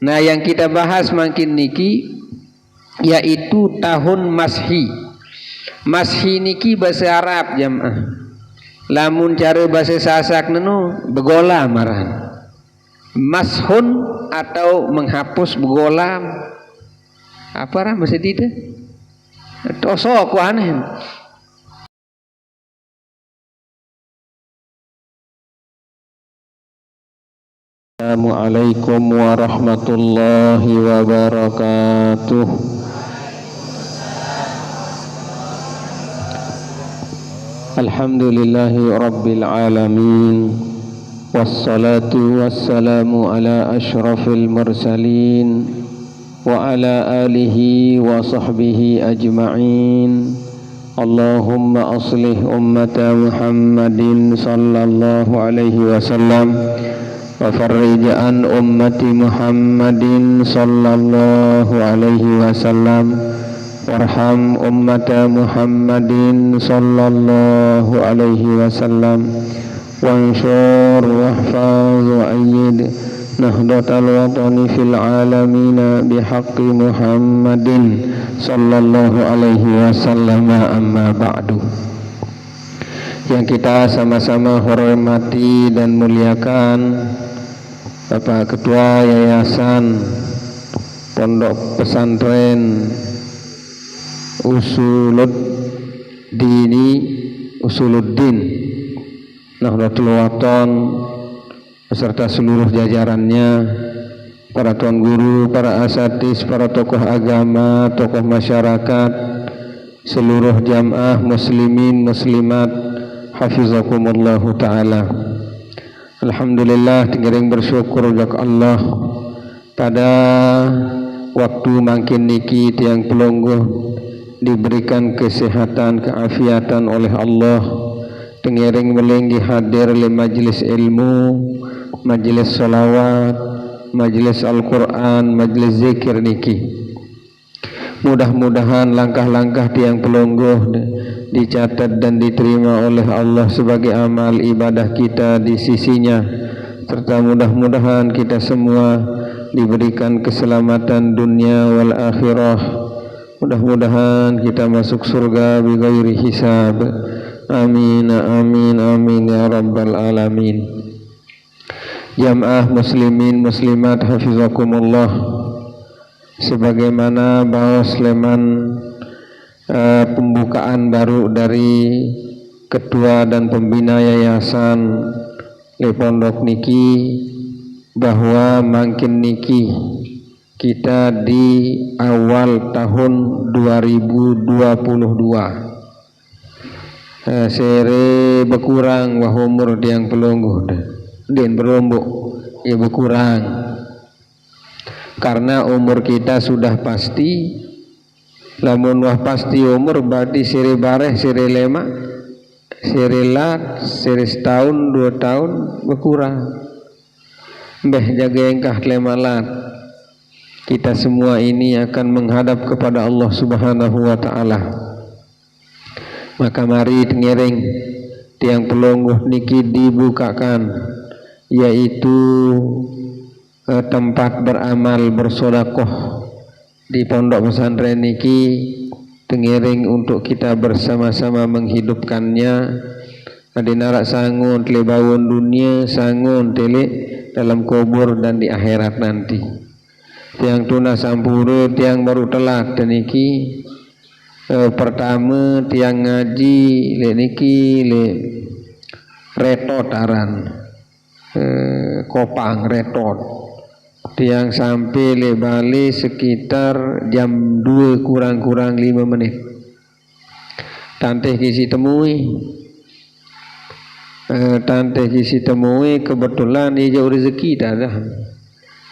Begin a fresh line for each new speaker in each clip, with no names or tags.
Nah, yang kita bahas makin niki yaitu tahun Mashi. Mashi niki bahasa Arab jamaah. Lamun cara bahasa Sasak nenu begola marahan. Mashun atau menghapus begolam. Apa rah bahasa itu? Tosok aneh. Assalamualaikum warahmatullahi wabarakatuh. Alhamdulillahi rabbil alamin. Wassalatu wassalamu ala ashrafil mursalin wa ala alihi wa sahbihi ajma'in. Allahumma aslih ummata Muhammadin sallallahu alaihi wasallam wa farrij an ummati Muhammadin sallallahu alaihi wasallam warham ummata Muhammadin sallallahu alaihi wasallam wansur wahfaz wa ayyid nahdatal watani fil alamina bihaqqi Muhammadin sallallahu alaihi wasallam. Amma ba'du. Yang kita sama-sama hormati dan muliakan Bapak Ketua Yayasan Pondok Pesantren Usuluddin Nahdlatul Wathon beserta seluruh jajarannya, para tuan guru, para asatidz, para tokoh agama, tokoh masyarakat, seluruh jamaah muslimin muslimat hafizakumullahu ta'ala. Alhamdulillah, tinggiring bersyukur kepada Allah pada waktu makin niki tiang pelungguh diberikan kesehatan, keafiatan oleh Allah, tinggiring melinggi hadir di majlis ilmu, majlis salawat, majlis Al-Quran, majlis zikir niki. Mudah-mudahan langkah-langkah tiang pelungguh dicatat dan diterima oleh Allah sebagai amal ibadah kita di sisinya, serta mudah-mudahan kita semua diberikan keselamatan dunia wal akhirah. Mudah-mudahan kita masuk surga bighairi hisab. Amin amin amin ya rabbal alamin. Jamaah muslimin muslimat hafizakumullah, sebagaimana bahwa Sleman pembukaan baru dari ketua dan pembina yayasan Le Pondok niki, bahwa makin niki kita di awal tahun 2022 sere berkurang wah umur yang pelungguh dan berombok ya berkurang, karena umur kita sudah pasti. Lamun wah pasti umur berarti seri bareh, seri lema, seri lat, seri setahun, 2 tahun berkurang. Mbeh jaga engkah lema lat. Kita semua ini akan menghadap kepada Allah Subhanahu wa ta'ala. Maka mari tengiring tiang pelungguh niki dibukakan, yaitu tempat beramal bersodakoh di pondok pesantren niki, tengiring untuk kita bersama-sama menghidupkannya. Adinarak sangun tele bawon dunia, sangun tele dalam kubur dan di akhirat nanti. Tiang tuna sampura, tiang baru telat dan niki pertama tiang ngaji le niki le retot aran kopang retot, tiang sampai le balik sekitar jam 2 kurang-kurang 5 menit. Tante kisi temui kebetulan hijau rezeki dah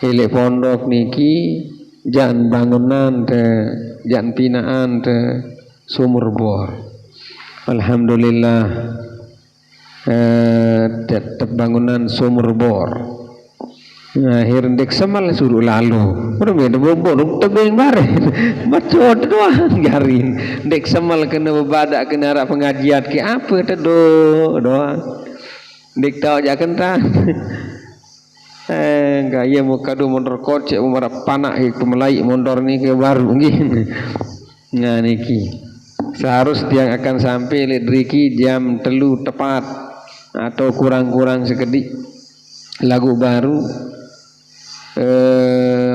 ile pondok niki jan bangunan te jan pinaan te sumur bor. Alhamdulillah tetap bangunan sumur bor. Akhir dek semal suruh lalu. Udah beda bobo tebing bare. Macot doang garing. Dek semal kena bebadak kena arah pengajian ke apa te doang. Dek tahu aja kentan. Gaya muka du motor kocek umar panak pemelai motor ni ke baru gini. Nah niki seharus dia akan sampai ledriki jam 3 tepat atau kurang-kurang sekedik lagu baru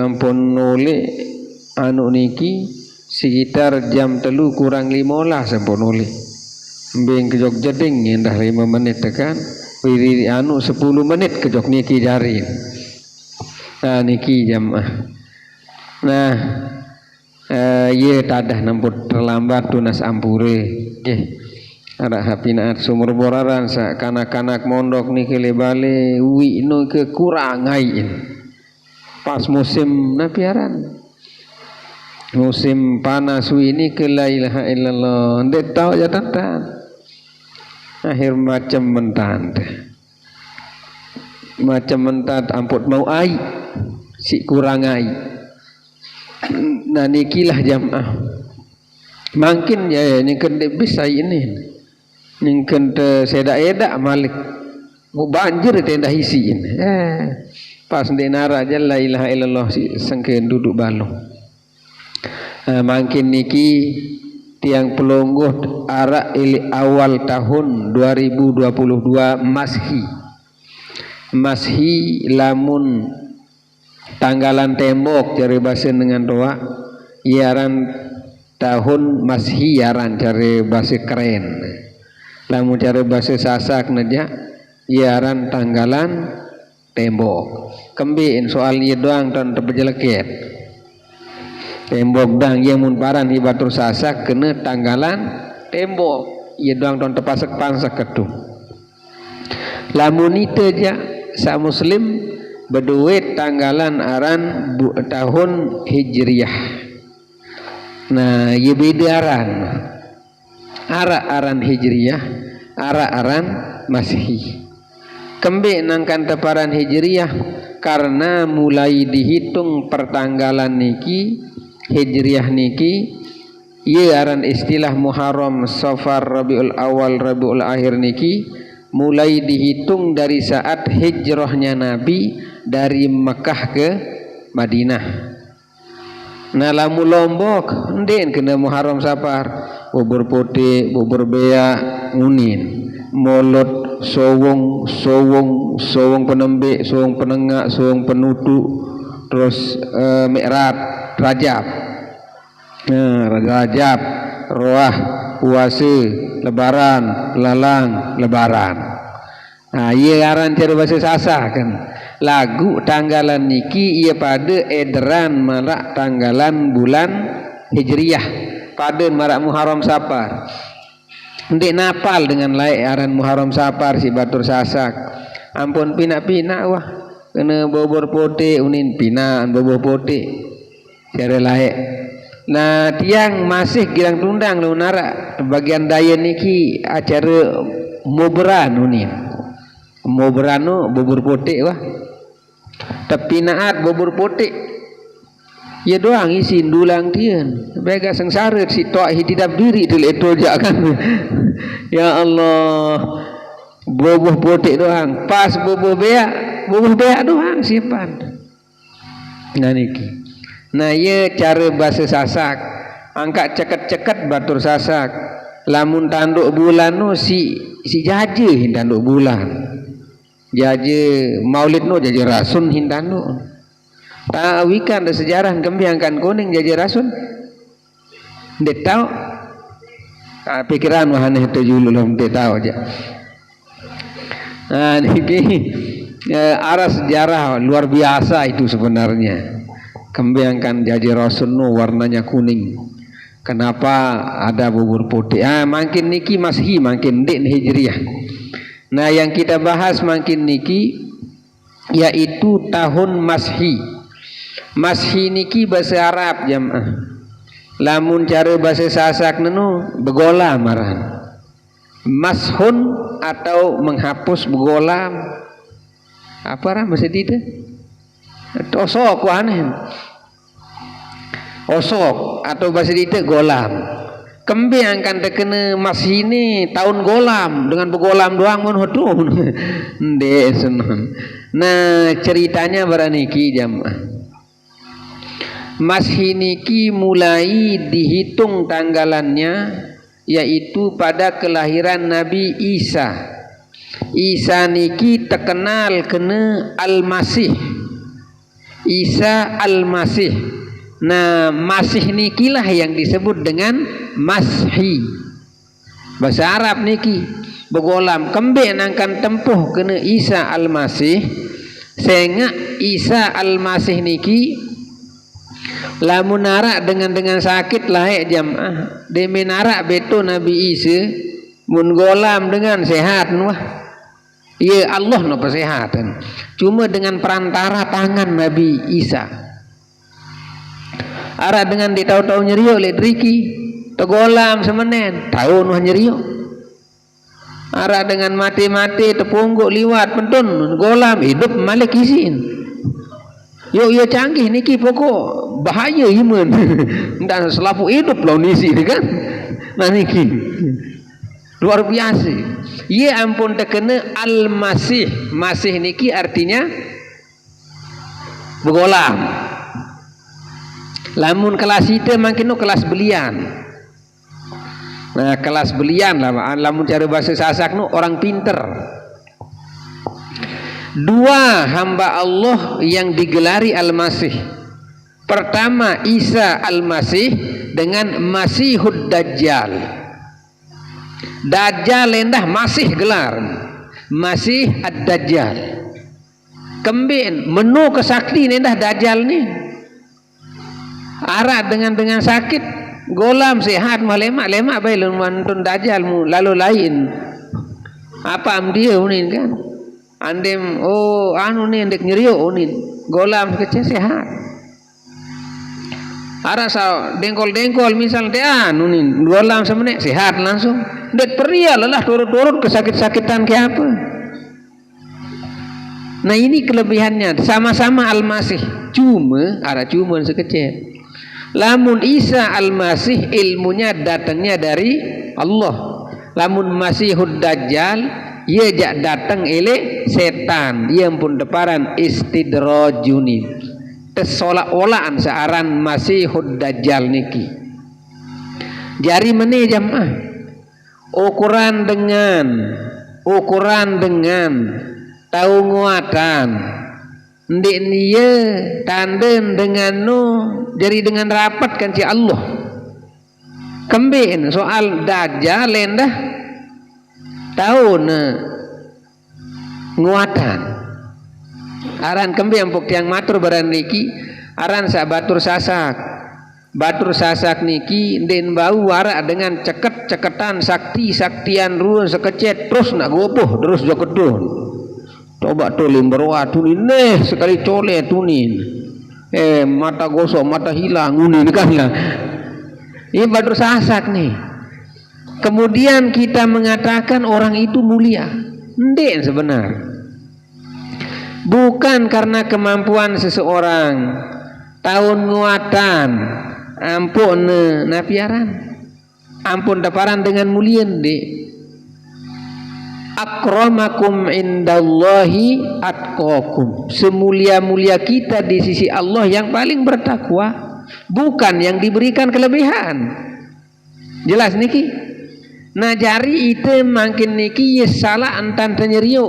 ampun noleh anu niki sekitar jam 3 kurang 15 ampun noleh mbeng ke Jogja ding dah 5 menit tekan wiri anu 10 menit ke Jog niki jari. Nah niki jamaah. Nah ye tadah namput terlambat tunas ampure. Ada hapinaat sumur boraran sa kanak-kanak mondok niki lebale wi no ke kurangain. Pas musim napiaran. Musim panas ini ke la ilaha illallah. Ndek tahu ya tantan. Akhir macam mentan. Macam mentan amput mau ai si kurang ai. Nah nikilah jamaah. Makin ya ini kende bisa ini. Ning kende seda-eda malik. Mau banjir tenda isi ini. Pas denara aja la ilaha illallah si sengken duduk balong. Makin niki tiang pelonggoh arak ili awal tahun 2022 Mashi lamun tanggalan tembok cari bahasa dengan doa yaran tahun Mashi yaran cari bahasa keren lamun cari bahasa sasak naja yaran tanggalan tembok kembiin soal iya doang dan terbejeleket tembok dang yang mun paran hibatur sasak kena tanggalan tembok iya doang dan terpasak pansak ketuh lamun itu aja sa muslim berduit tanggalan aran tahun hijriyah. Nah, ye beda aran hijriyah, aran Masehi. Kembe nangkan teparan hijriyah karena mulai dihitung pertanggalan niki hijriyah niki ye aran istilah Muharram, Safar, Rabiul Awal, Rabiul Akhir niki mulai dihitung dari saat hijrahnya Nabi dari Mekah ke Madinah. Nah lamu Lombok ndin kena Muharram Safar bubur putih bubur bea ngunin molot sowong penembe sowong penengak sowong penutu terus Mi'raj Rajab Rajab Roah puasa Lebaran lalang Lebaran. Nah iya aran cara bahasa sasa kan lagu tanggalan niki ia pada edaran marak tanggalan bulan hijriyah pada marak Muharram Safar ndek napal dengan laik aran Muharram Safar si batur sasak ampun pinak-pinak wah kena bobor pote unin pinaan bobor pote cara laik. Nah tiang masih girang tundang lu nara bagian daya niki acara moberan unin moberano bubur potek wah tapi naat bubur potek ya doang isi dulang tian bega sengsara si tok hitidap diri tu leto jak kan ya Allah bubur potek doang pas bubur beak doang simpan nah niki. Nah ye cara bahasa sasak angkat ceket-ceket batur sasak lamun tanduk bulan no si jaje hindanduk bulan jaje maulid no jaje rasun hindanduk tawikan ada sejarah kembiangkan kuning jaje rasun ndek tahu pikiran wahane itu julul ndek tahu aja. Nah niki arah sejarah luar biasa itu sebenarnya. Kembiangkan jaji rasul no warnanya kuning. Kenapa ada bubur putih? Makin niki Masehi makin dik hijriyah. Nah yang kita bahas makin niki yaitu tahun Masehi. Masehi niki bahasa Arab jamaah. Lamun cara bahasa sasak nenu begolam maran. Mashun atau menghapus begolam. Apa ram bahasa itu? Osok aneh. Osok atau bahasa itu golam. Kembang kan terkena Masehi ini tahun golam dengan begolam doang pun hodoh. Ndek senang. Nah ceritanya beraniki jamaah. Masih niki mulai dihitung tanggalannya yaitu pada kelahiran Nabi Isa. Isa niki terkenal kena Al-Masih. Isa Al-Masih. Nah Masih nikilah yang disebut dengan Mashi. Bahasa Arab niki begolam kembali nangkan tempuh kena Isa Al-Masih. Sehingga Isa Al-Masih niki lamun narak dengan sakit lah jamaah. Demi narak beto Nabi Isa mun golam dengan sehat wah. Ya Allah no kesehatan. Cuma dengan perantara tangan Nabi Isa. Ara dengan ditau-tau nyerio le driki tegolam semenen tahun wah nyerio. Ara dengan mati-mati tepunggu liwat pentun golam hidup malik isin. Yo ya canggih niki pokok bahaya iman. Dan selapu hidup lawan isi kan. Nah niki luar biasa. Ya ampun terkena Al-Masih. Masih niki artinya begolam. Lamun kelas itu makin kelas belian. Nah kelas belian lah. Lamun cara bahasa Sasak no orang pinter. Dua hamba Allah yang digelari Al-Masih. Pertama Isa Al-Masih dengan Masihud Dajjal. Dajjal lendah masih gelar Masih Ad-Dajjal. Kembin menu kesakti lendah Dajjal ni. Arah dengan sakit golam sehat malemak baik luntun Dajjal mu lalu lain. Apa am dia unin kan? Andem anu ni ndek nyerio unin golam kecil sehat. Ara sa dengkol misal teh nunin golam semene sehat langsung. Ndek pria lelah turut-turut kesakit-sakitan ke apa. Nah ini kelebihannya sama-sama Al-Masih. Cuma sekecil. Lamun Isa Al-Masih ilmunya datangnya dari Allah. Lamun Masihud Dajjal ia jak datang ele setan. Ia pun deparan istidrajuni. Tesolak-olakan searan Masihud Dajjal niki. Jari meni jamaah. Ukuran dengan tahu nguatan. Ndik niye tanden dengan nu jadi dengan rapat kan si Allah. Kembin soal Dajjal lendah tahun nguatan. Aran kembi empuk tiang matur baran niki aran sa batur sasak niki den bau wara dengan ceketan saktian ruang sekecet terus nak gopoh terus jokedun coba tulim berwa tunin sekali cole tunin mata gosok mata hilang unin kan lah ini batur sasak nih. Kemudian kita mengatakan orang itu mulia. Ndek sebenar. Bukan karena kemampuan seseorang. Tahun nguatan. Ampun napiaran. Ampun daparan dengan mulia ndek. Akramakum indallahi atqakum. Semulia-mulia kita di sisi Allah yang paling bertakwa. Bukan yang diberikan kelebihan. Jelas niki? Nah jari itu makin niki salah entan tenyerio,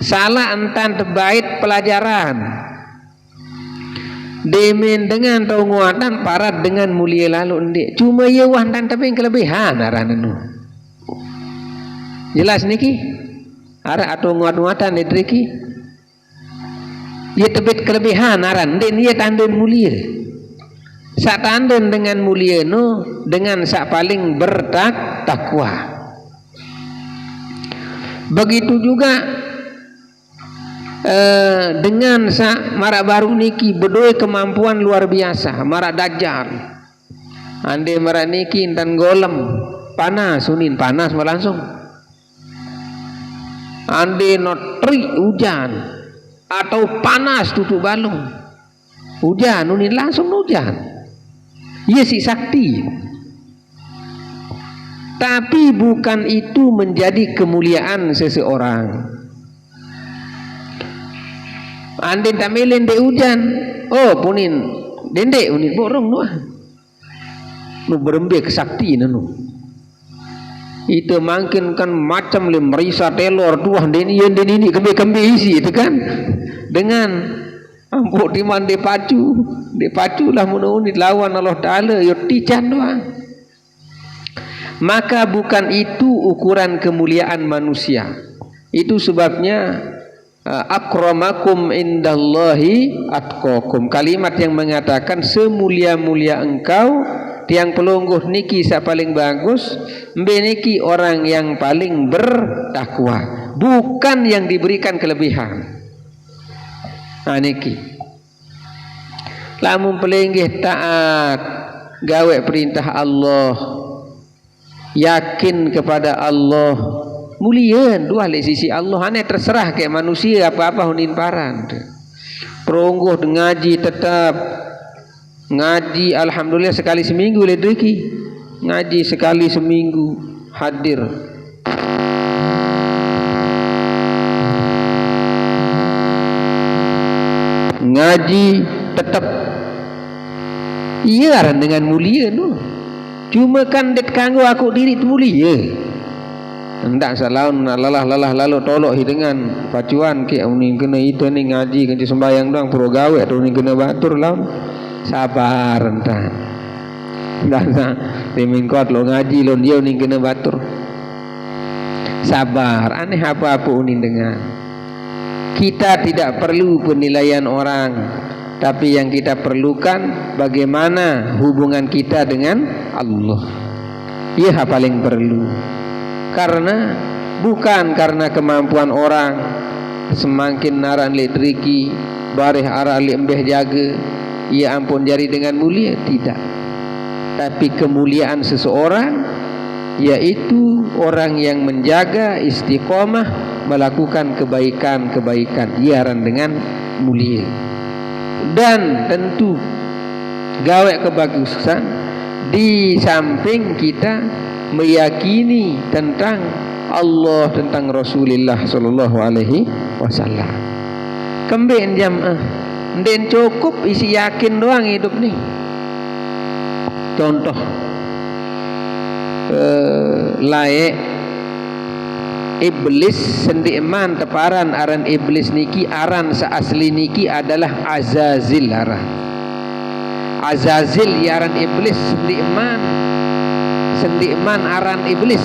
salah entan tebait pelajaran. Demen dengan tau nguatan parat dengan mulia lalu ndik. Cuma ye wantan tapi kelebihan arananu. Jelas niki? Ara atau nguat-nguatan niki. Ye tebit kelebihan aran ndik ye tanden mulia. Sak tanden dengan mulia no dengan sak paling bertakwa. Begitu juga dengan sak marak baru niki bedoi kemampuan luar biasa marak Dajjal. Ande marak niki intan golem panas unin panas langsung. Ande notri hujan atau panas tutup balung hujan unin langsung hujan. Ia si sakti. Tapi bukan itu menjadi kemuliaan seseorang. Andin tak melin dek hujan. Oh punin dendek unin borong nuah. Nu berembik kesakti nanu. Itu makin kan macam le merisa telor tuah den ini kembe isi itu kan. Dengan ampuk timan dipacu lah mununit lawan Allah Ta'ala yo tijan doang. Maka bukan itu ukuran kemuliaan manusia. Itu sebabnya akramakum indallahi atqakum, kalimat yang mengatakan semulia-mulia engkau tiang pelungguh niki sa paling bagus niki orang yang paling bertakwa, bukan yang diberikan kelebihan. Nah niki lamun pelenggih taat gawe perintah Allah, yakin kepada Allah, mulia dua le sisi Allah. Ane terserah kayak manusia apa-apa hunin paran. Perungguh ngaji tetap ngaji, alhamdulillah sekali seminggu le deki ngaji sekali seminggu hadir. Ngaji tetap iya dengan mulia tu. Cuma kan det kanggo aku diri tu mulia. Hendak salaun lalah lalu tolok dengan pacuan ke uning kena itu ni ngaji kerja sembahyang doang pro gawe tu uning kena batur laun sabar entan. Dah temin kot lo ngaji lo dia uning kena batur. Sabar, aneh apa-apa uning dengan. Kita tidak perlu penilaian orang, tapi yang kita perlukan bagaimana hubungan kita dengan Allah. Ia paling perlu. Karena bukan karena kemampuan orang semakin naran litriki bareh arah li embeh jaga ia ampun jari dengan mulia, tidak. Tapi kemuliaan seseorang yaitu orang yang menjaga istiqomah melakukan kebaikan-kebaikan, iaran dengan mulia. Dan tentu gawe kebagusan di samping kita meyakini tentang Allah, tentang Rasulullah sallallahu alaihi wasallam. Kemben jamaah den cukup isi yakin doang hidup nih. Contoh layak iblis sendiman teparan aran iblis niki aran seasli niki adalah Azazil aran. Azazil aran iblis sendiman aran iblis.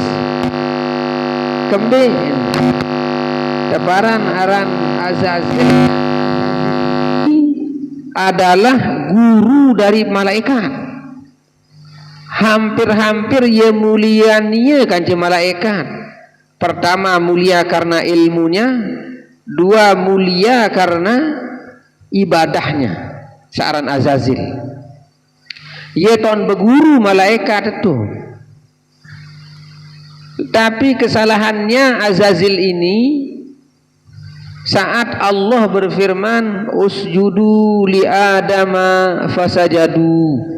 Kembe teparan aran Azazil adalah guru dari malaikat. Hampir-hampir ya mulianya kanci malaikat. Pertama mulia karena ilmunya, dua mulia karena ibadahnya. Searan Azazil. Ia tahun berguru malaikat itu. Tapi kesalahannya Azazil ini saat Allah berfirman usjudu li adama fasajadu.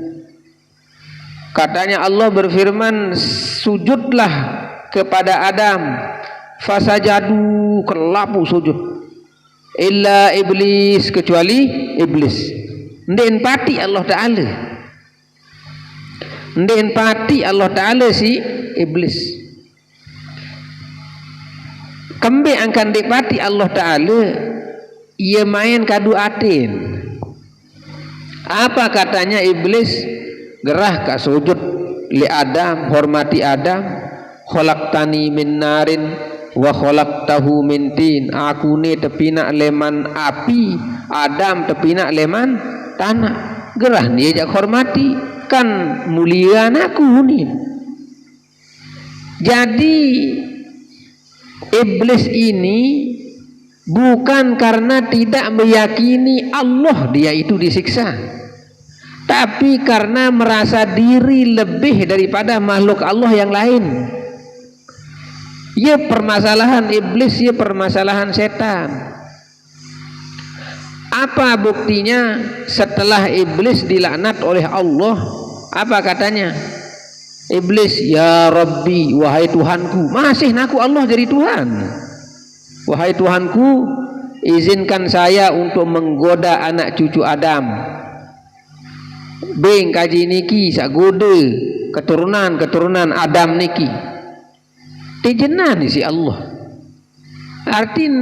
Katanya Allah berfirman sujudlah kepada Adam, fasajadu kelapu sujud. Illa iblis, kecuali iblis. Ndek pati Allah Ta'ala. Ndek pati Allah Ta'ala si iblis. Kembe angkan ndek pati Allah Ta'ala, ia main kadu atin. Apa katanya iblis? Gerah ka sujud li Adam, hormati Adam. Khalaqtani min narin wa khalaqtahu min tin. Aku ni tepina leman api, Adam tepina leman tanah. Gerah ni ajak hormati, kan mulia aku ni. Jadi iblis ini bukan karena tidak meyakini Allah dia itu disiksa, tapi karena merasa diri lebih daripada makhluk Allah yang lain. Ya permasalahan iblis, ya permasalahan setan. Apa buktinya setelah iblis dilaknat oleh Allah? Apa katanya? Iblis, ya Rabbi, wahai Tuhanku. Masih naku Allah jadi Tuhan. Wahai Tuhanku, izinkan saya untuk menggoda anak cucu Adam. Beng kaji niki sak goda keturunan Adam niki. Tejenan si Allah. Artin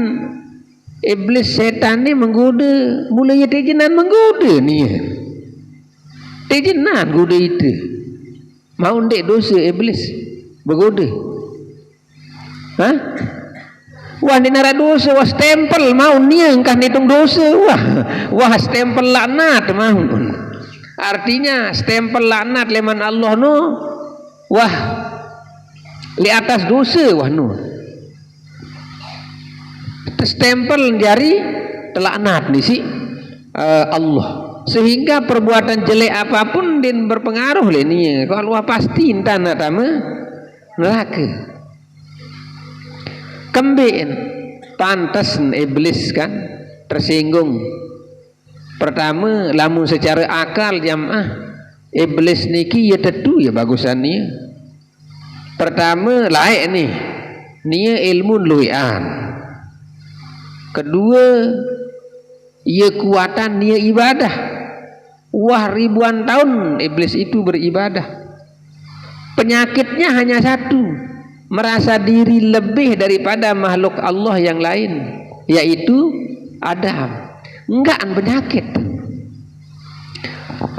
iblis setan ni menggoda, mulanya tejenan menggoda ni. Tejenan goda itu. Mau ndek dosa iblis bergoda. Hah? Wah ni nara dosa, wah stempel mau niang kan hitung dosa, wah stempel laknat mau. Artinya stempel laknat leman Allah no, wah li atas dosa wah no. Stempel jari telaknat ni si Allah. Sehingga perbuatan jelek apapun din berpengaruh le ni. Kalau pasti entah nak tama neraka. Kembin pantas iblis kan tersinggung. Pertama lamun secara akal jamaah iblis niki ya tentu ya bagusan ni. Pertama laik ni nia ilmu luian. Kedua ia kuatan nia ibadah. Wah ribuan tahun iblis itu beribadah. Penyakitnya hanya satu, merasa diri lebih daripada makhluk Allah yang lain, yaitu Adam. Enggak penyakit.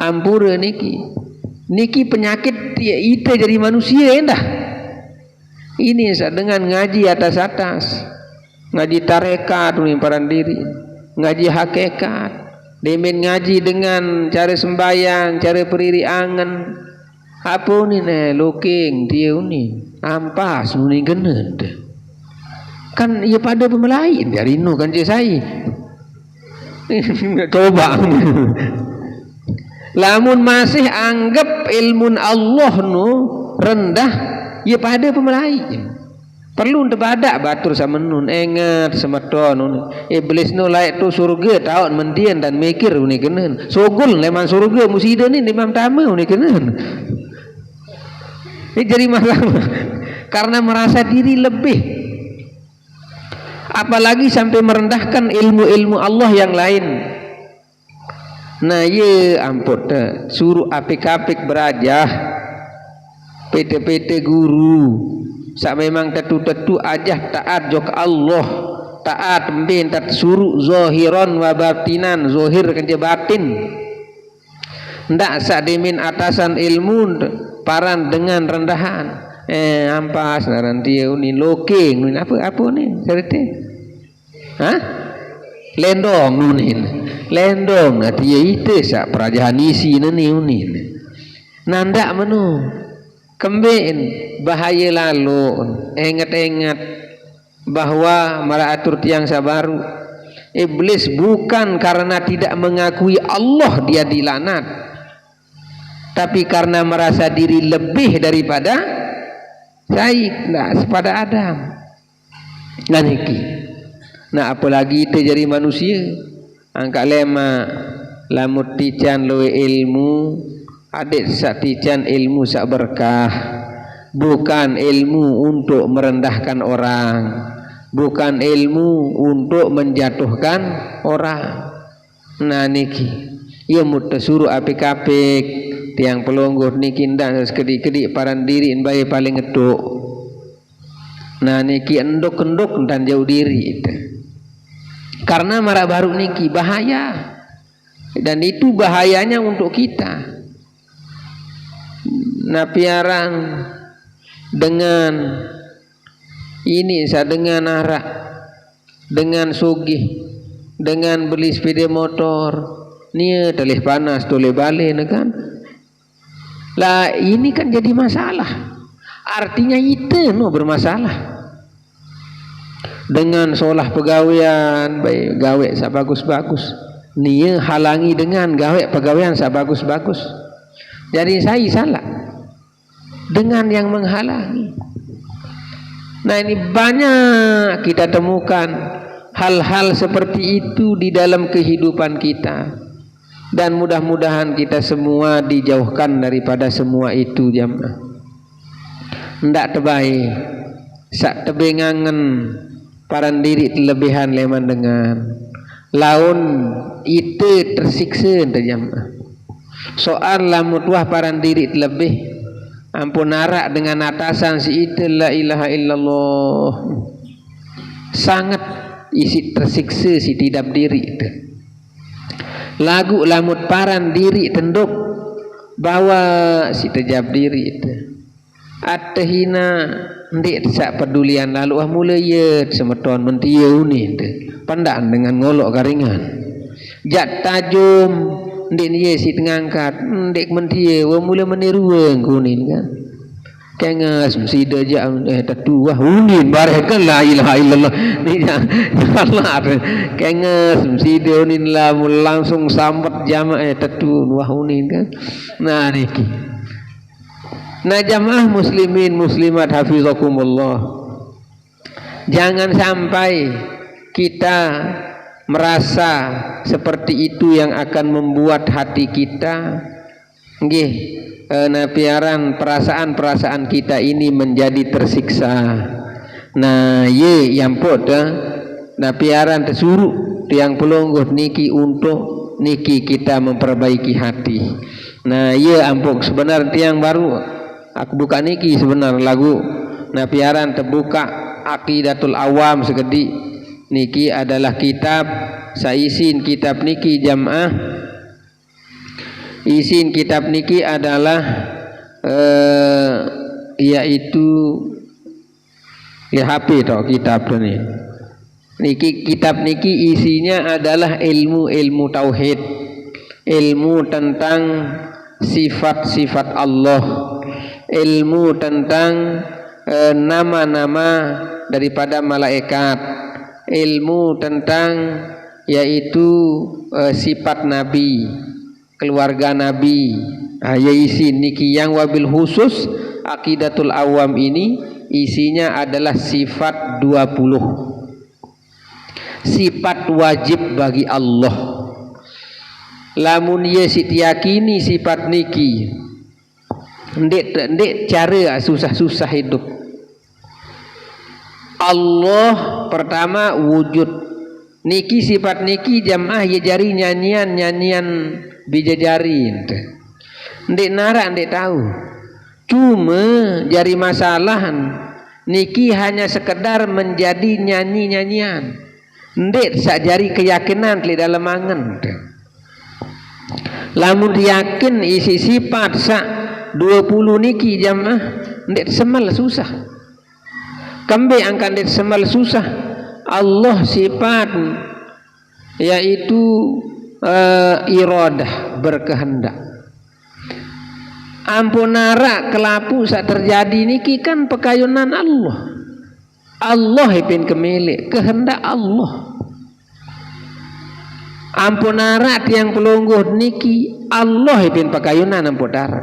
Ampura niki penyakit ite jadi manusia endah. Ini dengan ngaji atas ngaji tarekat paran diri, ngaji hakikat, demen ngaji dengan cara sembahyang, cara periri angan. Apa ni looking dia ni ampas ni gened. Kan ia pada pemelain dari nu kan cik saya. Coba lamun masih anggap ilmu Allah nu rendah ia pada pemelain perlu tebadak batur sama nun ingat semeton iblis nu laik tu surga tahun mendian dan mikir ni kenen sogul leman surga musida ni imam tama ni kenen ini jadi masalah karena merasa diri lebih. Apalagi sampai merendahkan ilmu-ilmu Allah yang lain. Nah ye ampun suruh apik-apik berajah PT guru sak memang tetu-tetu ajah taat jok Allah, taat mbin tat suruh zahiran wa batinan, zahir kan je batin. Ndak sak demin atasan ilmu paran dengan rendahan. Ampas nanti ni loking ni apa ni cerita. Hah? Lendong nunin. Lendong nanti itu sak perajahan isi ni unin. Nandak menu. Kembin bahaya lalu ingat-ingat bahwa maraatur tiang sabaru iblis bukan karena tidak mengakui Allah dia dilaknat, tapi karena merasa diri lebih daripada pada Adam. Nah apalagi itu jadi manusia angkat lema lamut tican loe ilmu adik sak tican ilmu sak berkah, bukan ilmu untuk merendahkan orang, bukan ilmu untuk menjatuhkan orang. Nah niki ia muta suruh apik-apik tiang pelonggur niki ndak sekedik-kedik paran diri bae paling ngeduk. Nah niki endok-endok dan jauh diri itu. Karena marah baru niki bahaya. Dan itu bahayanya untuk kita. Nah piarang dengan ini dengan arak, dengan sugih, dengan beli sepeda motor, nia telih panas toleh balik kan. Lah ini kan jadi masalah. Artinya itu bermasalah. Dengan solah pegawaian baik gawe sak bagus-bagus, nia halangi dengan gawe pegawaian sak bagus-bagus. Jadi saya salah dengan yang menghalangi. Nah ini banyak kita temukan hal-hal seperti itu di dalam kehidupan kita. Dan mudah-mudahan kita semua dijauhkan daripada semua itu jamaah. Ndak terbaik sak tebengangan paran diri terlebihan leman dengan laun itu tersiksa ente jamaah. Soal lamut wah paran diri terlebih ampun narak dengan atasan si itu la ilaha illallah sangat isi tersiksa si tidap diri itu. Lagu lamut paran diri tenduk bawa si terjab diri itu atahina ndik sak pedulian lalu mulai ye semeton mentieu ni pandaan dengan ngolok garingan jat tajum ndik ye si ngangkat ndik mentieu mulai menirueun kunin kan kengas mesti deja tatu wah unin bareh kan la ilaha illallah ni Allah kengas mesti deunin lah langsung sambat jamaah tatu wah unin kan nah niki. Nah jamaah muslimin muslimat hafizakumullah, jangan sampai kita merasa seperti itu yang akan membuat hati kita nggih napiaran perasaan-perasaan kita ini menjadi tersiksa. Nah ye yang poda napiaran tersuruh tiang pelonggoh niki untuk niki kita memperbaiki hati. Nah ye ampuk sebenarnya tiang baru aku buka niki sebenar lagu napiaran terbuka Aqidatul Awam segedi niki adalah kitab saisin kitab niki jamaah isin kitab niki adalah yaitu ya HP toh kitab ni niki kitab niki isinya adalah ilmu tauhid, ilmu tentang sifat-sifat Allah, ilmu tentang nama-nama daripada malaikat, ilmu tentang yaitu sifat Nabi, keluarga Nabi. Ya isi niki yang wabil khusus Aqidatul Awam ini isinya adalah sifat 20 sifat wajib bagi Allah. Lamun ye sitiyakini sifat niki ndek cara susah-susah hidup. Allah pertama wujud niki sifat niki jamaah ye jari nyanyian bijajari ndek nara ndek tahu cuma jari masalahan niki hanya sekedar menjadi nyanyian ndek sakjari keyakinan di dalam angan. Lamun yakin isi sifat sak 20 niki jamaah ndek semal susah. Kambe angkan ndek semal susah. Allah sifat yaitu iradah berkehendak. Ampunara kelapu sak terjadi niki kan pekayunan Allah. Allah ipin kemilik kehendak Allah. Ampunara tiang pelungguh niki Allah ipin pakayunan ampudara.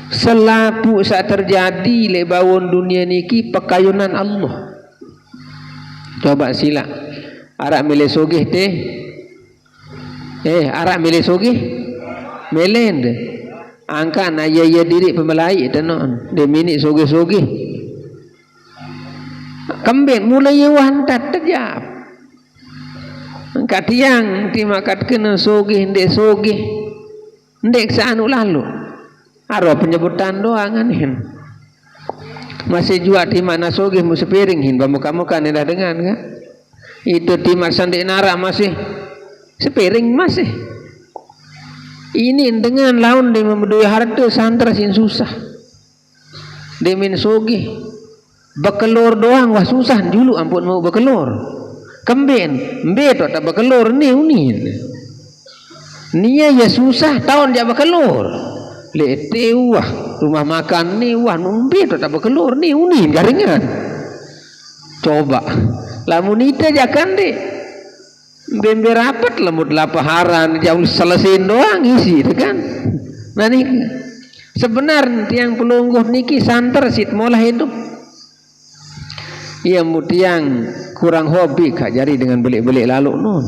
Selapu sak terjadi lebawon dunia niki pakayunan Allah. Coba sila arak milih sogih teh. Arak milih sogih melend. Angka na ya diri pemelai tenon de minik sogih-sogih. Kembet mulai wantat terjap. Angka tiang timakat kena sogih ndek sogih. Ndek saanu lalu. Aro penyebutan doang anin. Masih jua di mana sogih musuh piring hin bamuka-muka nih dah dengan kan. Itu timak sandik nara masih sepiring masih. Ini dengan laun dia membedui harta santra sin susah. Dia min sogih. Bekelor doang wah susah dulu ampun mau bekelor. Kemben, mbeto tak bekelor ni unin. Nia ya susah tahun dia bekelor. Lete wah rumah makan ni wah mbeto tak bekelor ni unin garingan. Coba. Lamun ita jakan deh. Bembe rapat lemut lapaharan jauh selesai doang isi kan. Nah ni sebenarnya tiang pelungguh niki santer sit mola hidup. Ia mutiang kurang hobi kak jari dengan belik-belik lalu non.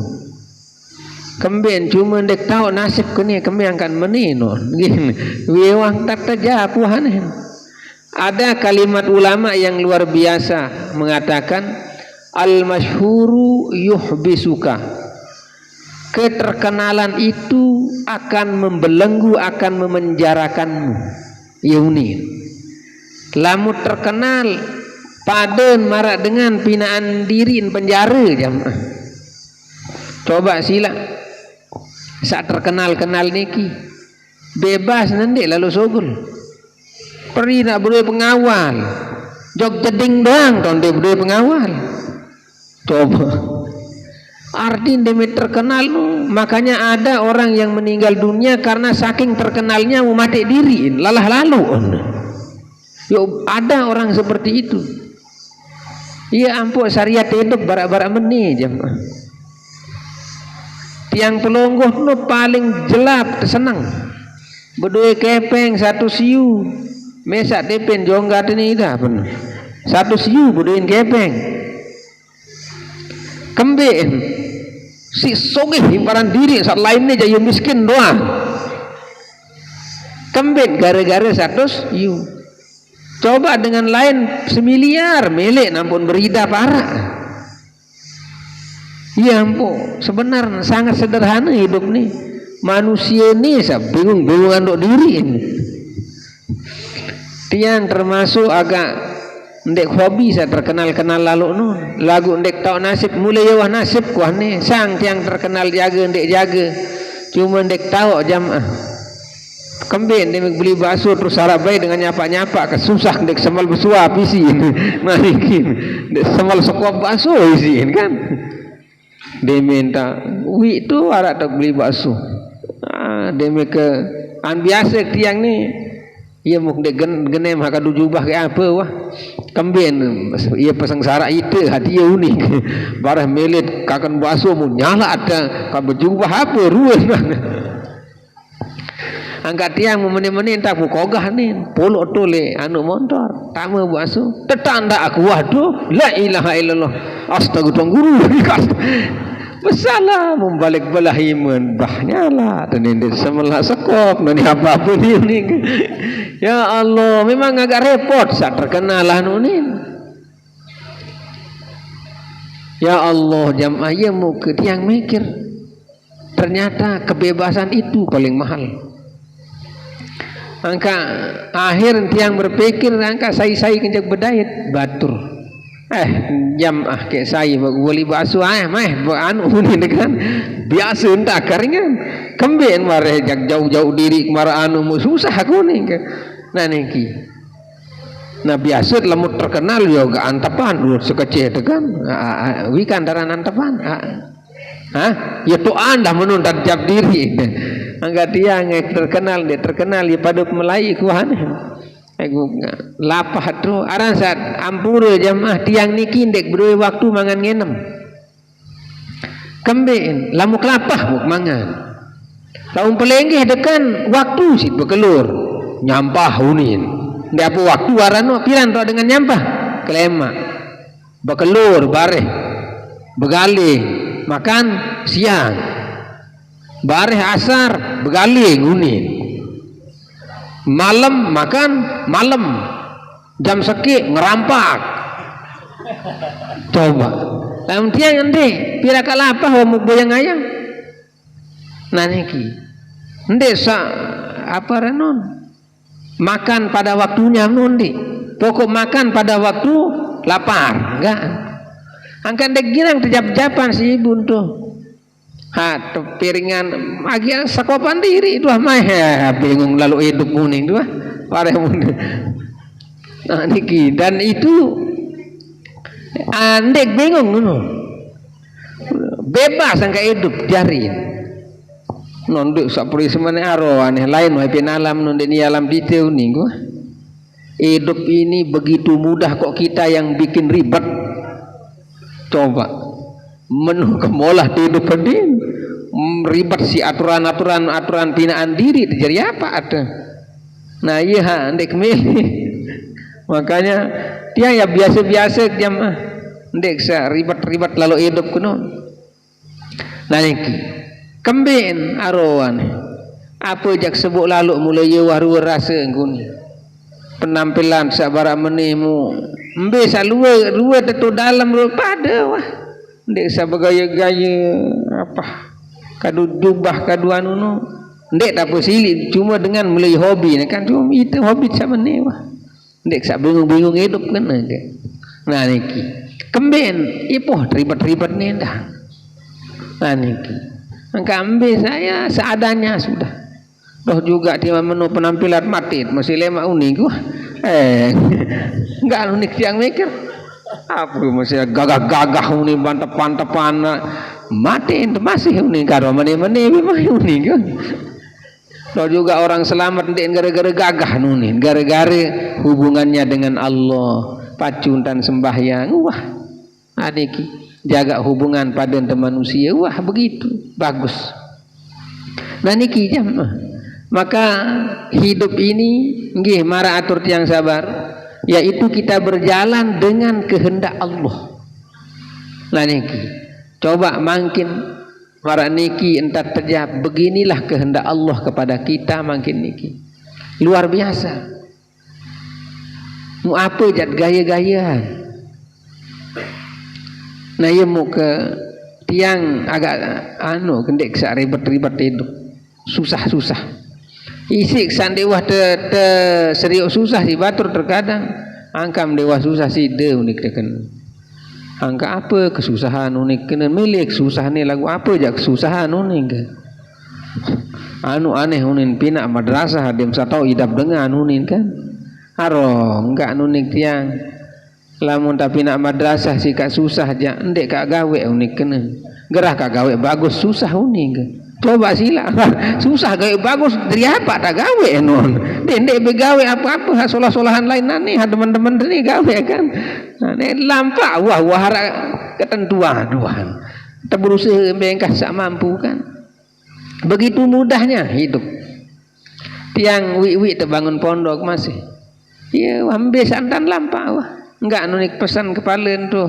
Kemben cuma dek tahu nasib kini kemben akan meninon. Gini, wiwang tak terjawab Ada kalimat ulama yang luar biasa mengatakan al-masyhuru yuhbisuka. Keterkenalan itu akan membelenggu, akan memenjarakanmu. Yauni. Lamu terkenal paden marak dengan pinaan diri penjara jamaah. Coba sila saat terkenal niki bebas nanti lalu sogul. Peri nak berdua pengawal. Jog jeding doang ton dia berdua pengawal. Coba. Arti demi terkenal nu, makanya ada orang yang meninggal dunia karena saking terkenalnya mau mati diri, lalah lalu. Yo ada orang seperti itu. Iya ampun syariat hidup barak-barak meni jamaah. Tiang pelonggoh nu paling jelap senang. Berdua kepeng satu siu. Mesak depen jonggat ini dah pun. Satu siu berduin kepeng. Kembeen si sogeh himparan diri saat lainnya jadi miskin doang. Kembeen gara-gara satu siu. Coba dengan lain semiliar milik nampun berida parah. Ya ampun, sebenarnya sangat sederhana hidup nih. Manusia ini bingung untuk diri ini. Tiang termasuk agak ndek hobi saya terkenal lalu nu lagu ndek tahu nasib mulai wah nasib kuah ni sang tiang terkenal jaga ndek jaga cuma ndek tahu jamaah kembali ndek beli bakso terus harap baik dengan nyapa kesusah ndek semal bersuap isi marikin ndek semal sekuap bakso isi kan dia minta wi tu harap tak beli bakso dia ke an biasa tiang ni ia muk dek genem haka dujubah ke apa wah kembien ia pasang sarak itu hati ia unik barah melit kakan baso mu nyala ada kan berjubah apa ruan angkat tiang memeni-meni tak mu kogah ni polo tole anu motor tamu baso tetanda aku waduh la ilaha illallah astagfirullah guru Besalah membalik belah iman bahnya lah dan ini semelah sekop dan apa pun ini ya Allah memang agak repot saat terkenal lah nunin ya Allah jamaah ya mau ke tiang mikir ternyata kebebasan itu paling mahal angka akhir tiang berpikir angka saya kencak berdayat batur jamaah kayak saya boleh bakso mah anu ni kan biasa entak karingan kembien mare jauh-jauh diri kemara anu susah aku ni nah niki nah biasa lemut terkenal juga antapan sekecil itu kan wikan daran antapan ya tu anda menuntat jab diri angkat dia terkenal ya pada Melayu kuhan lapah tu aran saat ampura jamaah tiang niki ndek berdua waktu mangan ngenem kembeen lamuk lapah buk mangan laung pelenggih dekan waktu sit bekelur nyampah unin ndek apa waktu warano piran tu dengan nyampah kelema bekelur bareh begali makan siang bareh asar begali unin malam makan malam jam seki ngerampak coba lamun tiang ende pira kala apa wa boyang ayang nah niki ende sa apa renon makan pada waktunya nundi pokok makan pada waktu lapar enggak angkat dek girang terjap-japan si ibu tuh piringan agia sakopan diri itu mah bingung lalu hidup kuning tu parah muda nah niki dan itu andek bingung nu bebas angka hidup jarin nonduk sapuri semana aro aneh lain wahai penalam nondek ni alam diteu nih gua hidup ini begitu mudah kok kita yang bikin ribet coba menu kemolah hidup pendin ribet si aturan pinaan diri jadi apa ada nah iya ndek milih makanya dia ya biasa jamaah ndek sa ribet lalu hidup kuno nah niki kembeen arowan apa jak sebut lalu mulai waru rasa nguni penampilan sabara menemu embe salua tetu dalam pada wah ndek sabagaya-gaya apa kadu jubah kadu anu no ndek tak posilik cuma dengan mulai hobi kan cuma itu hobi sama ne wah ndek sak bingung-bingung hidup kan nah niki kemben ipoh ribet-ribet ni dah nah niki angka ambil saya seadanya sudah doh juga dia menu penampilan matit masih lemak unik wah enggak unik yang mikir apa masih gagah-gagah unik bantap-bantapan mati itu masih unik karo meni-meni memang unik doh juga orang selamat ndek gara-gara gagah unik gara-gara hubungannya dengan Allah pacuntan sembahyang wah adiki jaga hubungan pada manusia wah begitu bagus nah niki jam maka hidup ini nggih mara atur tiang sabar yaitu kita berjalan dengan kehendak Allah lah niki coba makin mara niki entar terjadi beginilah kehendak Allah kepada kita makin niki luar biasa mu apa jat gaya-gayaan nah ya mu ke tiang agak anu kendek sak ribet-ribet hidup susah-susah isik sandewah te serius susah si batur terkadang angkam dewa susah si de unik teken angka apa kesusahan unik kena milik susah ni lagu apa jak kesusahan unik anu aneh unin pinak madrasah dem satau idap dengan unin kan haro enggak nunik tiang lamun tapi nak madrasah si kak susah jak ndek kak gawe unik kena gerah kak gawe bagus susah unik coba sila susah gawe bagus dari apa tak gawe non ndek begawe apa-apa solah-solahan lain nani teman-teman ni gawe kan nek lampak wah wahara ketentuan Tuhan kita berusaha bengkah sak mampu kan begitu mudahnya hidup tiang wi terbangun pondok masih ya ambil santan lampak wah enggak nunik pesan kepala tu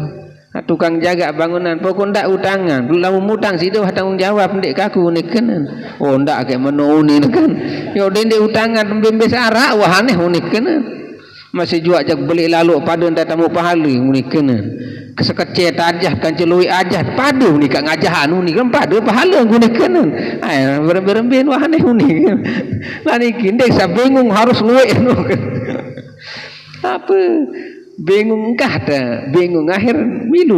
tukang jaga bangunan pokok ndak utangan lamun mutang situ tanggung jawab ndek kaku nek kenen oh ndak kayak menuni kan yo dende utangan bembes arak wah aneh unik kenen masih jual jak beli lalu pada ndak tamu pahala unik kenen kesekece tajah kan celui ajah pada unik kak ngajahan unik kan pada pahala unik kenen ai beremben wah aneh unik lah niki ndek sa bingung harus luwe apa bingung kah dah bingung akhir milu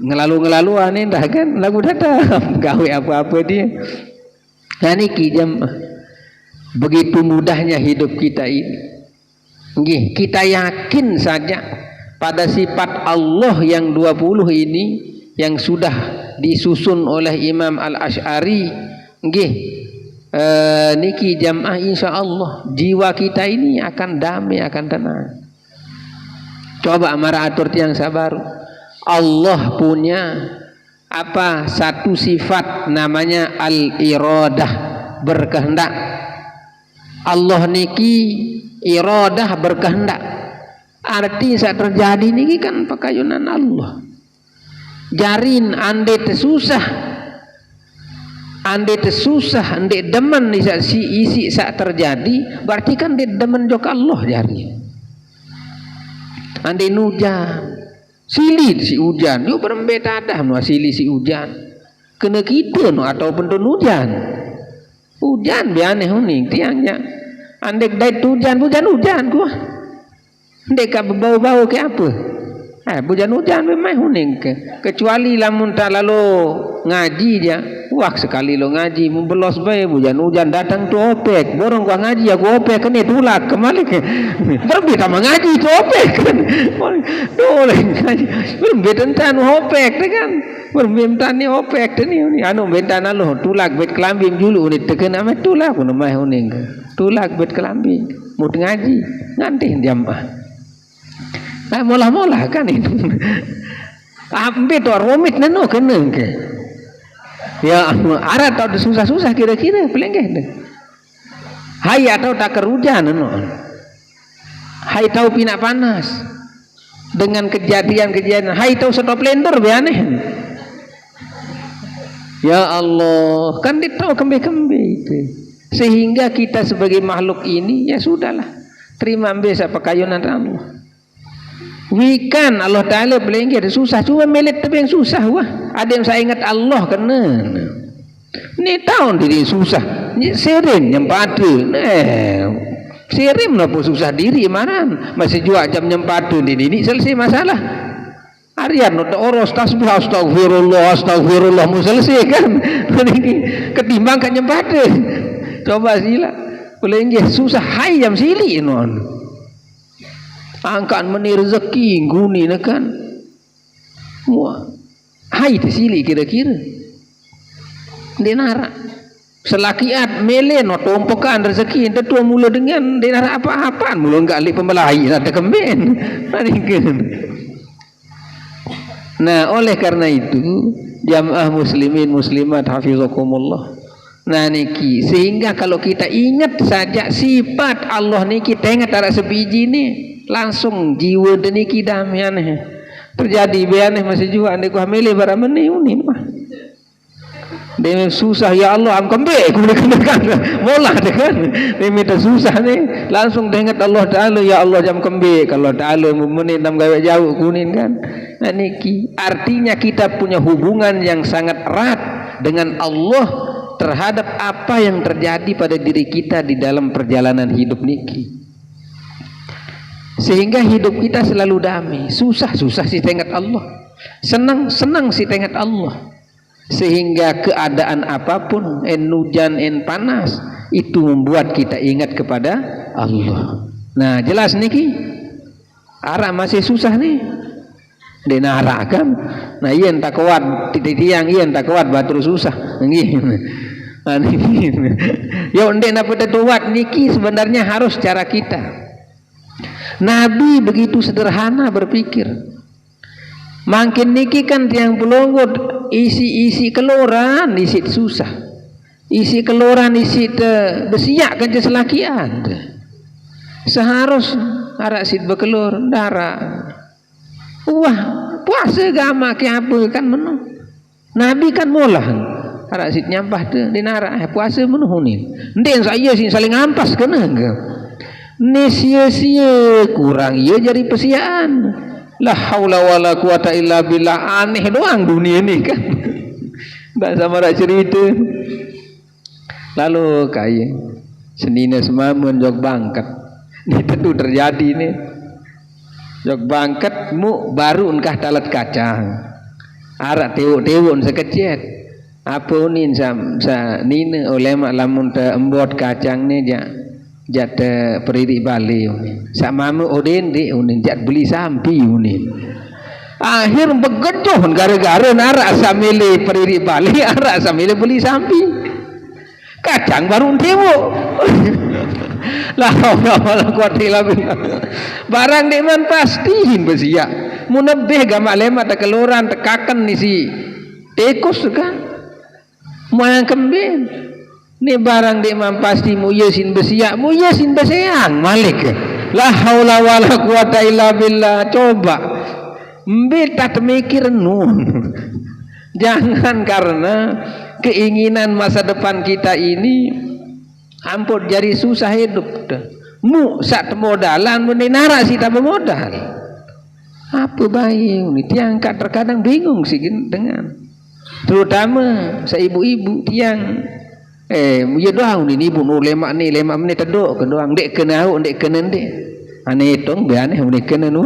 ngelalu aneh dah kan lagu datang gawe apa-apa dia nah niki jam begitu mudahnya hidup kita ini nggih kita yakin saja pada sifat Allah yang 20 ini yang sudah disusun oleh Imam Al-Asy'ari nggih niki jamaah insyaallah jiwa kita ini akan damai akan tenang. Coba amara atur tiang sabar. Allah punya apa satu sifat namanya al-iradah berkehendak. Allah niki iradah berkehendak. Arti saat terjadi niki kan pakayunan Allah. Jarin ande tersusah, ande demen si isi saat terjadi, berarti kan dia demen jok Allah jari. Ande nujan sili si hujan yo berembeta dah no sili si hujan kena kita no ataupun tu hujan biane huning tiangnya andek dai hujan ku ndek ka bau-bau ke apa hujan memang huning kecuali lamun tak lalu ngaji dia wah sekali lo ngaji membelos bae hujan datang tu opek borong gua ngaji aku opek kene tulak kembali ke berbeda mengaji tu opek kan dole ngaji berbeda tan opek kan berbeda ni opek ni anu bentana lo tulak bet kelambing dulu ni teken ame tulak no mai huning tulak bet kelambing mut ngaji nganti jam molah kan itu ambil tu rumit neno kena ke ya arat tau susah-susah kira-kira pelenggeh deh hai atau tak kerujan no hai tahu pinak panas dengan kejadian hai tahu stop lender bianeh ya Allah kan dia tahu kembe-kembe itu sehingga kita sebagai makhluk ini ya sudahlah terima biasa pakayunan Allah. Wikan Allah Ta'ala belenggi ada susah, cuma melet tapi yang susah wah. Ada yang saya ingat Allah kena. Ni tahun diri susah, ni sering yang pada. Sering lah pun susah diri mana? Masih jual jam yang pada ini selesai masalah. Harian untuk oros tasbih astagfirullah mu selesai kan. Ketimbang kan yang pada. Coba sila, belenggi susah hai jam sili non. Angkat meni rezeki guni kan wah hai tersili kira-kira denara selakiat mele no tompokan rezeki ente tua mula dengan denara apa-apaan mula enggak li pembelahi ada kemben. Nah oleh karena itu jamaah muslimin muslimat hafizakumullah. Nah niki sehingga kalau kita ingat saja sifat Allah niki tengah tarak sebiji ni langsung jiwa deniki damian terjadi beaneh masih juga ande ku hamile baramene unin mah demi susah ya Allah am kembe kan mola kan demi susah ni langsung dengat Allah Taala ya Allah jam kembe kalau Taala memenin dam gawe jauh kunin kan. Nah niki artinya kita punya hubungan yang sangat erat dengan Allah terhadap apa yang terjadi pada diri kita di dalam perjalanan hidup niki. Sehingga hidup kita selalu damai. Susah si tengok Allah, senang si tengok Allah. Sehingga keadaan apapun, en hujan en panas, itu membuat kita ingat kepada Allah. Nah jelas niki arah masih susah nih denara kan. Nah iya tak kuat tiang iya tak kuat batur susah ya ndek napa tetuat niki sebenarnya harus cara kita. Nabi begitu sederhana berpikir. Makin niki kan tiang pelonggot isi keloran isi susah. Isi keloran isi besiak kan selakian. Seharus arak sit bekelor darah. Wah, puasa gama ke apa kan menu. Nabi kan molah. Arak sit nyampah tu di nara puasa menu ni. Ndek saya sih saling ampas kena ke. Ni sia-sia kurang ia jadi pesiaan. La haula wala quwata illa billah aneh doang dunia ni kan. Tak sama rak cerita. Lalu kaya senina semamun jog bangkat. Ni tentu terjadi ni. Jog bangkat mu baru engkah talat kacang. Arak tewuk-tewuk sekecet. Apa unin sa nina ulama lamun te embot kacang ni jat periri bali sama mu odin di unin jat beli sampi unin akhir begedoh gara-gara narak samile periri bali arak samile beli sampi kacang baru tewuk lah barang deman pastiin besiak munebeh gamak lemat keluran tekakan ni si tekus kan moyang kembin. Ni barang dia pasti muyasin besiak, muyasin beseang malik. La haula wala quwata illa billah. Coba mbeta mikir nun. Jangan karena keinginan masa depan kita ini ampun jadi susah hidup. Mu sak modalan menara si tak bermodal. Apa baik ni tiang terkadang bingung sih dengan terutama seibu-ibu tiang ya doang ni ibu nu lemak ni teduk ke doang dek kena au dek kena dek ane tong beane ni kena nu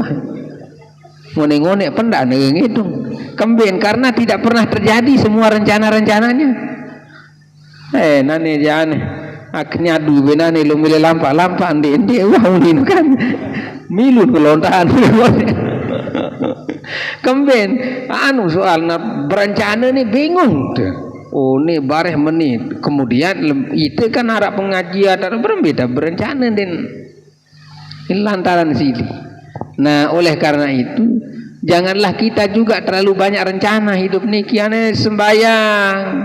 ngone-ngone pendak ngitung kembien karena tidak pernah terjadi semua rencana-rencananya nane jane akhirnya du benane lu milih lampa-lampa ndek wah ni kan milun kelontahan kembien anu soal berencana ni bingung tuh. Oh ni bareh menit kemudian itu kan harap pengajian berbeda berencana dan lantaran sini. Nah oleh karena itu janganlah kita juga terlalu banyak rencana hidup ni kiane sembayang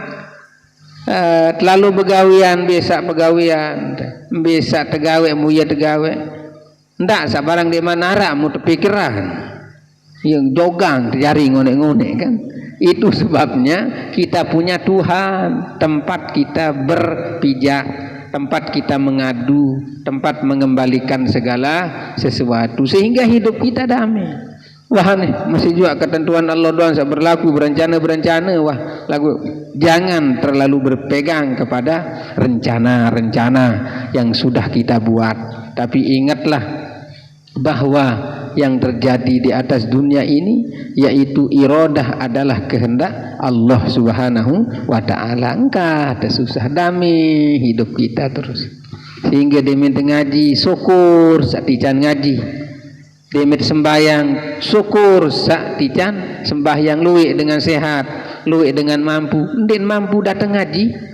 terlalu begawian biasa begawian biasa tegawe muya tegawe ndak sabarang di mana arah mu terpikiran yang jogang terjari ngone-ngone kan. Itu sebabnya kita punya Tuhan tempat kita berpijak tempat kita mengadu, tempat mengembalikan segala sesuatu sehingga hidup kita damai. Wah nih masih juga ketentuan Allah doang berlaku berencana. Wah lagu jangan terlalu berpegang kepada rencana-rencana yang sudah kita buat. Tapi ingatlah bahwa yang terjadi di atas dunia ini yaitu iradah adalah kehendak Allah Subhanahu wa taala. Engkau ada susah damai hidup kita terus. Sehingga diminta ngaji syukur saat tican ngaji. Demit sembahyang syukur sak tican sembahyang luwih dengan sehat, luwih dengan mampu. Ndin mampu datang ngaji.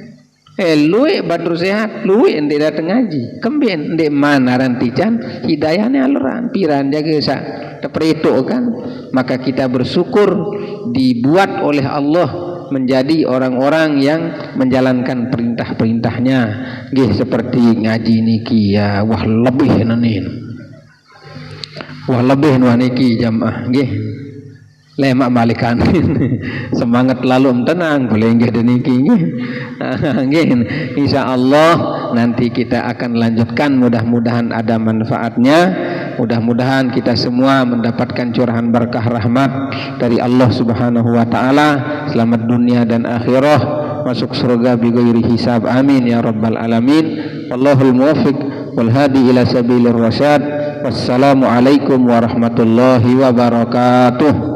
Luwih batur sehat, luwih ndin datang ngaji. Kembien ndin manaran tican hidayahnya aluran piran jaga sak teperito kan. Maka kita bersyukur dibuat oleh Allah menjadi orang-orang yang menjalankan perintah-perintahnya. Nggih seperti ngaji niki ya wah lebih nanin. Wah lebih niki jamaah nggih. Lemak balikan. Semangat lalu tenang boleh nggih deniki nggih. Nggih insyaallah nanti kita akan lanjutkan, mudah-mudahan ada manfaatnya. Mudah-mudahan kita semua mendapatkan curahan berkah rahmat dari Allah Subhanahu wa taala, selamat dunia dan akhirah, masuk surga bighairi hisab. Amin ya rabbal alamin. Wallahul muwaffiq wal hadi ila sabilir rasyad. Wassalamualaikum warahmatullahi wabarakatuh.